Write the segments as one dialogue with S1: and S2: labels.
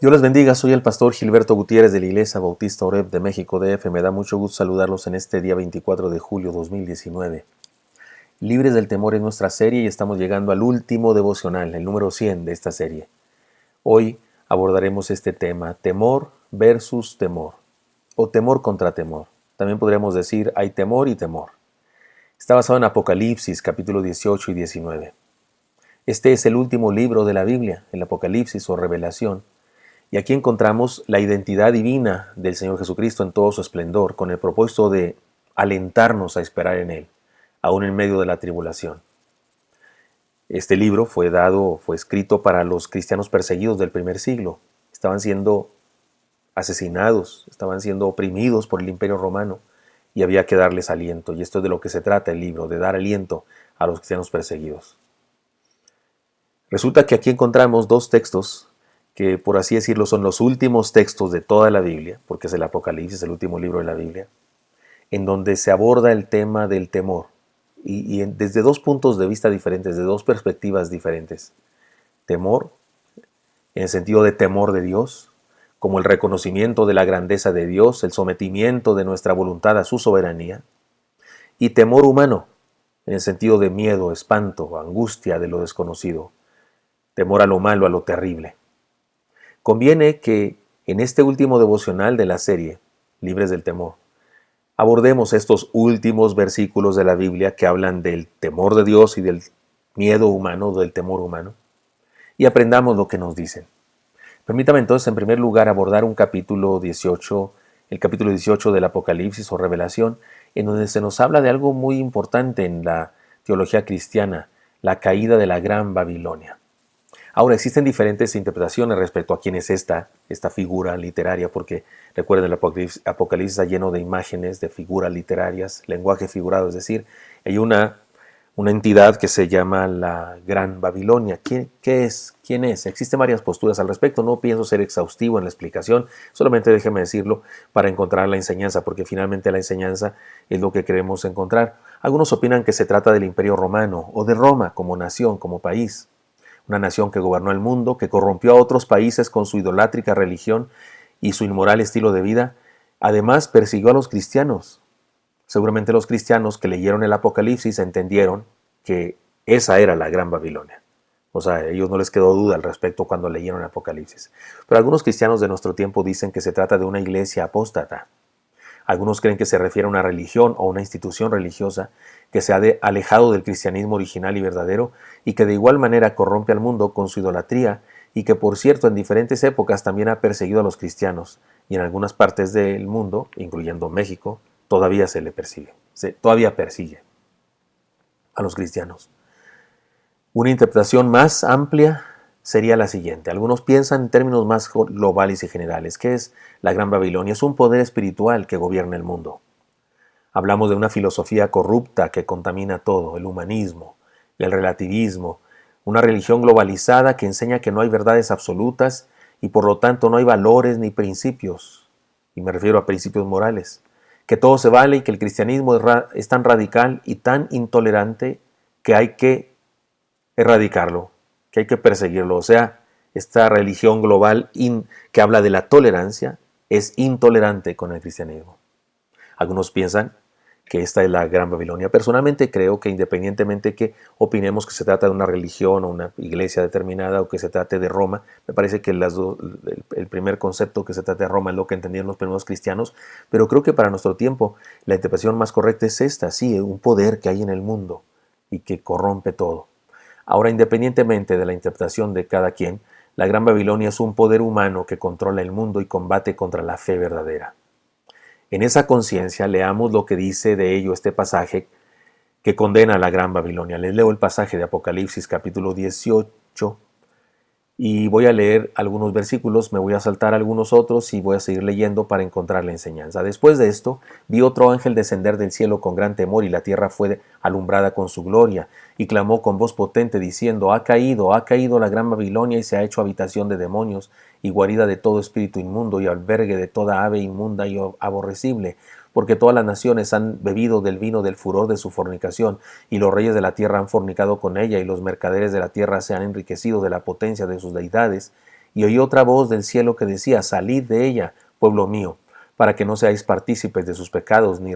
S1: Dios les bendiga, soy el pastor Gilberto Gutiérrez de la Iglesia Bautista Oreb de México DF. Me da mucho gusto saludarlos en este día 24 de julio 2019. Libres del temor en nuestra serie y estamos llegando al último devocional, el número 100 de esta serie. Hoy abordaremos este tema, temor versus temor, o temor contra temor. También podríamos decir, hay temor y temor. Está basado en Apocalipsis, capítulo 18 y 19. Este es el último libro de la Biblia, el Apocalipsis o Revelación. Y aquí encontramos la identidad divina del Señor Jesucristo en todo su esplendor, con el propósito de alentarnos a esperar en Él, aún en medio de la tribulación. Este libro fue escrito para los cristianos perseguidos del primer siglo. Estaban siendo asesinados, estaban siendo oprimidos por el Imperio Romano y había que darles aliento. Y esto es de lo que se trata el libro, de dar aliento a los cristianos perseguidos. Resulta que aquí encontramos dos textos que, por así decirlo, son los últimos textos de toda la Biblia, porque es el Apocalipsis, el último libro de la Biblia, en donde se aborda el tema del temor, desde dos puntos de vista diferentes, de dos perspectivas diferentes. Temor, en el sentido de temor de Dios, como el reconocimiento de la grandeza de Dios, el sometimiento de nuestra voluntad a su soberanía, y temor humano, en el sentido de miedo, espanto, angustia de lo desconocido, temor a lo malo, a lo terrible. Conviene que en este último devocional de la serie, Libres del Temor, abordemos estos últimos versículos de la Biblia que hablan del temor de Dios y del miedo humano, del temor humano, y aprendamos lo que nos dicen. Permítame entonces, en primer lugar, abordar el capítulo 18 del Apocalipsis o Revelación, en donde se nos habla de algo muy importante en la teología cristiana, la caída de la Gran Babilonia. Ahora, existen diferentes interpretaciones respecto a quién es esta figura literaria, porque recuerden, el Apocalipsis está lleno de imágenes, de figuras literarias, lenguaje figurado, es decir, hay una entidad que se llama la Gran Babilonia. ¿Qué es? ¿Quién es? Existen varias posturas al respecto, no pienso ser exhaustivo en la explicación, solamente déjeme decirlo para encontrar la enseñanza, porque finalmente la enseñanza es lo que queremos encontrar. Algunos opinan que se trata del Imperio Romano o de Roma como nación, como país. Una nación que gobernó el mundo, que corrompió a otros países con su idolátrica religión y su inmoral estilo de vida. Además, persiguió a los cristianos. Seguramente los cristianos que leyeron el Apocalipsis entendieron que esa era la Gran Babilonia. O sea, a ellos no les quedó duda al respecto cuando leyeron el Apocalipsis. Pero algunos cristianos de nuestro tiempo dicen que se trata de una iglesia apóstata. Algunos creen que se refiere a una religión o una institución religiosa que se ha alejado del cristianismo original y verdadero y que de igual manera corrompe al mundo con su idolatría y que, por cierto, en diferentes épocas también ha perseguido a los cristianos y en algunas partes del mundo, incluyendo México, todavía todavía persigue a los cristianos. Una interpretación más amplia sería la siguiente. Algunos piensan en términos más globales y generales. ¿Qué es la Gran Babilonia? Es un poder espiritual que gobierna el mundo. Hablamos de una filosofía corrupta que contamina todo, el humanismo, el relativismo, una religión globalizada que enseña que no hay verdades absolutas y por lo tanto no hay valores ni principios, y me refiero a principios morales, que todo se vale y que el cristianismo es tan radical y tan intolerante que hay que erradicarlo, que hay que perseguirlo. O sea, esta religión global que habla de la tolerancia es intolerante con el cristianismo. Algunos piensan que esta es la Gran Babilonia. Personalmente creo que independientemente que opinemos que se trata de una religión o una iglesia determinada o que se trate de Roma, me parece que el primer concepto que se trata de Roma es lo que entendían los primeros cristianos, pero creo que para nuestro tiempo la interpretación más correcta es esta, sí, un poder que hay en el mundo y que corrompe todo. Ahora, independientemente de la interpretación de cada quien, la Gran Babilonia es un poder humano que controla el mundo y combate contra la fe verdadera. En esa conciencia leamos lo que dice de ello este pasaje que condena a la Gran Babilonia. Les leo el pasaje de Apocalipsis capítulo 18 y voy a leer algunos versículos, me voy a saltar algunos otros y voy a seguir leyendo para encontrar la enseñanza. Después de esto, vi otro ángel descender del cielo con gran temor y la tierra fue alumbrada con su gloria y clamó con voz potente diciendo, ha caído la Gran Babilonia y se ha hecho habitación de demonios y guarida de todo espíritu inmundo y albergue de toda ave inmunda y aborrecible, porque todas las naciones han bebido del vino del furor de su fornicación, y los reyes de la tierra han fornicado con ella, y los mercaderes de la tierra se han enriquecido de la potencia de sus deidades, Y oí otra voz del cielo que decía: salid de ella, pueblo mío, para que no seáis partícipes de sus pecados, ni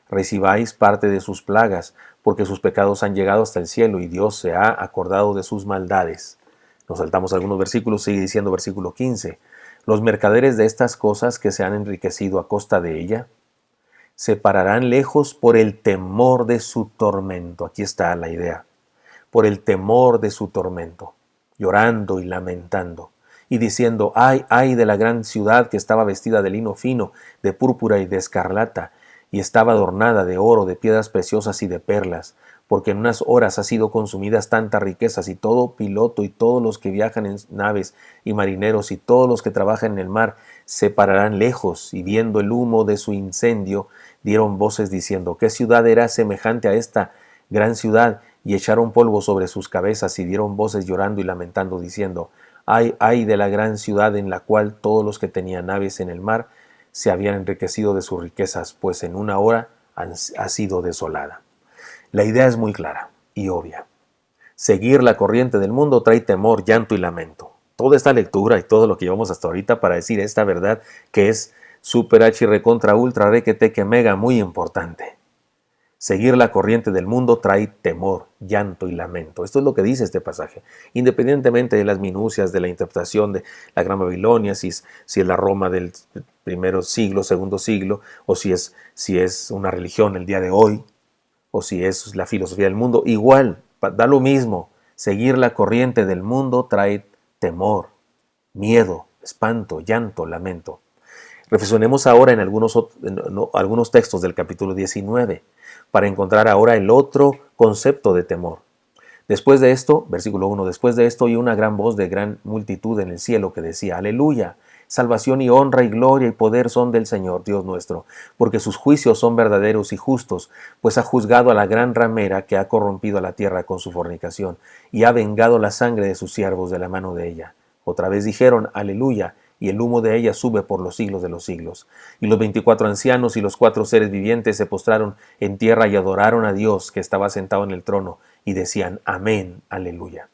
S1: recibáis parte de sus plagas, porque sus pecados han llegado hasta el cielo, y Dios se ha acordado de sus maldades. Nos saltamos algunos versículos, sigue diciendo versículo 15. Los mercaderes de estas cosas que se han enriquecido a costa de ella, se pararán lejos por el temor de su tormento. Aquí está la idea. Por el temor de su tormento, llorando y lamentando, y diciendo: ay, ay de la gran ciudad que estaba vestida de lino fino, de púrpura y de escarlata, y estaba adornada de oro, de piedras preciosas y de perlas, porque en unas horas ha sido consumidas tantas riquezas, y todo piloto y todos los que viajan en naves y marineros y todos los que trabajan en el mar se pararán lejos, y viendo el humo de su incendio, dieron voces diciendo: ¿qué ciudad era semejante a esta gran ciudad? Y echaron polvo sobre sus cabezas, y dieron voces llorando y lamentando, diciendo: ay, ay de la gran ciudad en la cual todos los que tenían naves en el mar se habían enriquecido de sus riquezas, pues en una hora ha sido desolada. La idea es muy clara y obvia. Seguir la corriente del mundo trae temor, llanto y lamento. Toda esta lectura y todo lo que llevamos hasta ahorita para decir esta verdad que es super H recontra ultra requete que mega muy importante. Seguir la corriente del mundo trae temor, llanto y lamento. Esto es lo que dice este pasaje. Independientemente de las minucias de la interpretación de la Gran Babilonia, si es la Roma del primero siglo, segundo siglo, o si es una religión el día de hoy, o si es la filosofía del mundo, igual, da lo mismo. Seguir la corriente del mundo trae temor, miedo, espanto, llanto, lamento. Reflexionemos ahora en algunos textos del capítulo 19 para encontrar ahora el otro concepto de temor. Después de esto, versículo 1, después de esto oí una gran voz de gran multitud en el cielo que decía: aleluya, salvación y honra y gloria y poder son del Señor Dios nuestro, porque sus juicios son verdaderos y justos, pues ha juzgado a la gran ramera que ha corrompido a la tierra con su fornicación, y ha vengado la sangre de sus siervos de la mano de ella. Otra vez dijeron: aleluya, y el humo de ella sube por los siglos de los siglos. Y los 24 ancianos y los 4 seres vivientes se postraron en tierra y adoraron a Dios que estaba sentado en el trono, y decían: amén, aleluya.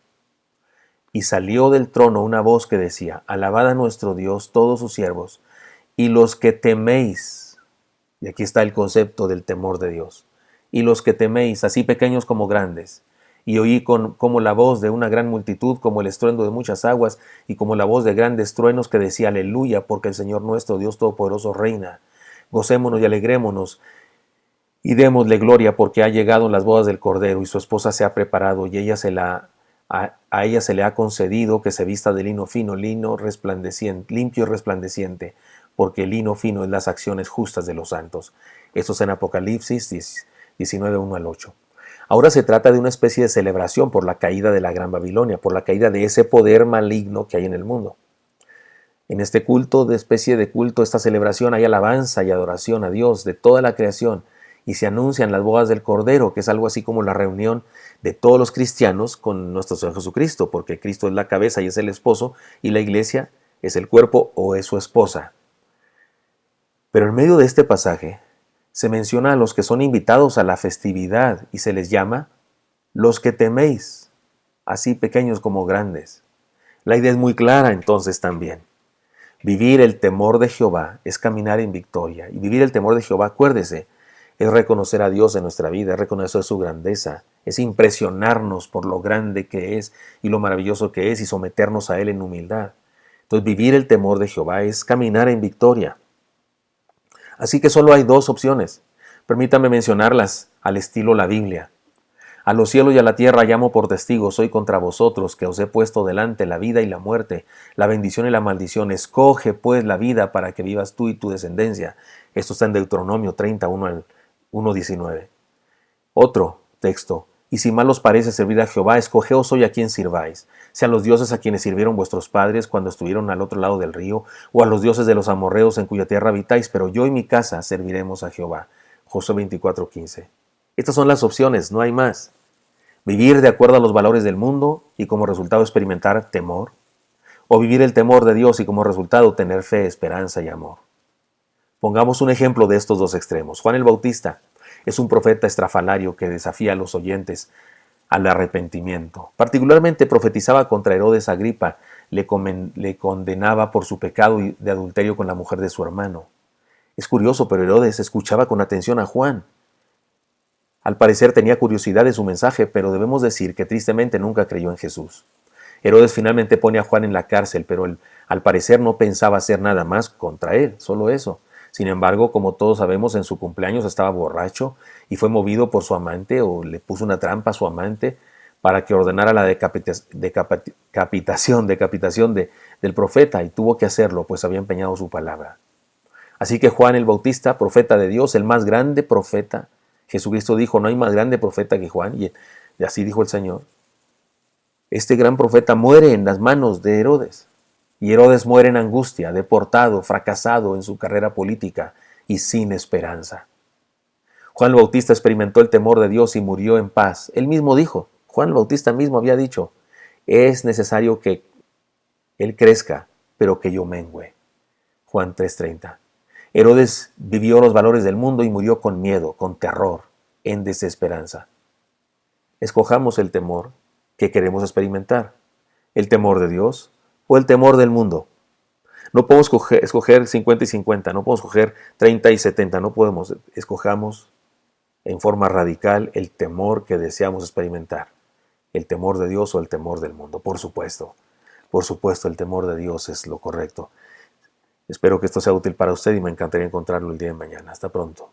S1: Y salió del trono una voz que decía: alabad a nuestro Dios todos sus siervos, y los que teméis. Y aquí está el concepto del temor de Dios. Y los que teméis, así pequeños como grandes. Y oí como la voz de una gran multitud, como el estruendo de muchas aguas, y como la voz de grandes truenos que decía: aleluya, porque el Señor nuestro Dios Todopoderoso reina. Gocémonos y alegrémonos, y démosle gloria, porque ha llegado las bodas del Cordero, y su esposa se ha preparado, y a ella se le ha concedido que se vista de lino fino, lino resplandeciente, limpio y resplandeciente, porque el lino fino es las acciones justas de los santos. Esto es en Apocalipsis 19, 1 al 8. Ahora se trata de una especie de celebración por la caída de la Gran Babilonia, por la caída de ese poder maligno que hay en el mundo. En este culto, de especie de culto, esta celebración, hay alabanza y adoración a Dios de toda la creación, y se anuncian las bodas del Cordero, que es algo así como la reunión de todos los cristianos con nuestro Señor Jesucristo, porque Cristo es la cabeza y es el esposo, y la iglesia es el cuerpo o es su esposa. Pero en medio de este pasaje se menciona a los que son invitados a la festividad y se les llama los que teméis, así pequeños como grandes. La idea es muy clara entonces también. Vivir el temor de Jehová es caminar en victoria. Y vivir el temor de Jehová, acuérdese, es reconocer a Dios en nuestra vida, es reconocer su grandeza, es impresionarnos por lo grande que es y lo maravilloso que es y someternos a Él en humildad. Entonces vivir el temor de Jehová es caminar en victoria. Así que solo hay dos opciones. Permítame mencionarlas al estilo la Biblia. A los cielos y a la tierra llamo por testigos hoy contra vosotros, que os he puesto delante la vida y la muerte, la bendición y la maldición. Escoge pues la vida para que vivas tú y tu descendencia. Esto está en Deuteronomio 31 al 1:19. Otro texto. Y si mal os parece servir a Jehová, escogeos hoy a quien sirváis, sean los dioses a quienes sirvieron vuestros padres cuando estuvieron al otro lado del río, o a los dioses de los amorreos en cuya tierra habitáis, pero yo y mi casa serviremos a Jehová. Josué 24:15. Estas son las opciones, no hay más. Vivir de acuerdo a los valores del mundo y como resultado experimentar temor, o vivir el temor de Dios y como resultado tener fe, esperanza y amor. Pongamos un ejemplo de estos dos extremos. Juan el Bautista es un profeta estrafalario que desafía a los oyentes al arrepentimiento. Particularmente profetizaba contra Herodes Agripa, le condenaba por su pecado de adulterio con la mujer de su hermano. Es curioso, pero Herodes escuchaba con atención a Juan. Al parecer tenía curiosidad de su mensaje, pero debemos decir que tristemente nunca creyó en Jesús. Herodes finalmente pone a Juan en la cárcel, pero él, al parecer no pensaba hacer nada más contra él, solo eso. Sin embargo, como todos sabemos, en su cumpleaños estaba borracho y fue movido por su amante, o le puso una trampa a su amante para que ordenara la decapitación del profeta, y tuvo que hacerlo, pues había empeñado su palabra. Así que Juan el Bautista, profeta de Dios, el más grande profeta, Jesucristo dijo, no hay más grande profeta que Juan, y así dijo el Señor. Este gran profeta muere en las manos de Herodes, y Herodes muere en angustia, deportado, fracasado en su carrera política y sin esperanza. Juan el Bautista experimentó el temor de Dios y murió en paz. Él mismo dijo, Juan el Bautista mismo había dicho, es necesario que él crezca, pero que yo mengüe. Juan 3:30. Herodes vivió los valores del mundo y murió con miedo, con terror, en desesperanza. Escojamos el temor que queremos experimentar, el temor de Dios o el temor del mundo. No podemos escoger 50 y 50, no podemos escoger 30 y 70, no podemos. Escojamos en forma radical el temor que deseamos experimentar, el temor de Dios o el temor del mundo. Por supuesto, el temor de Dios es lo correcto. Espero que esto sea útil para usted y me encantaría encontrarlo el día de mañana. Hasta pronto.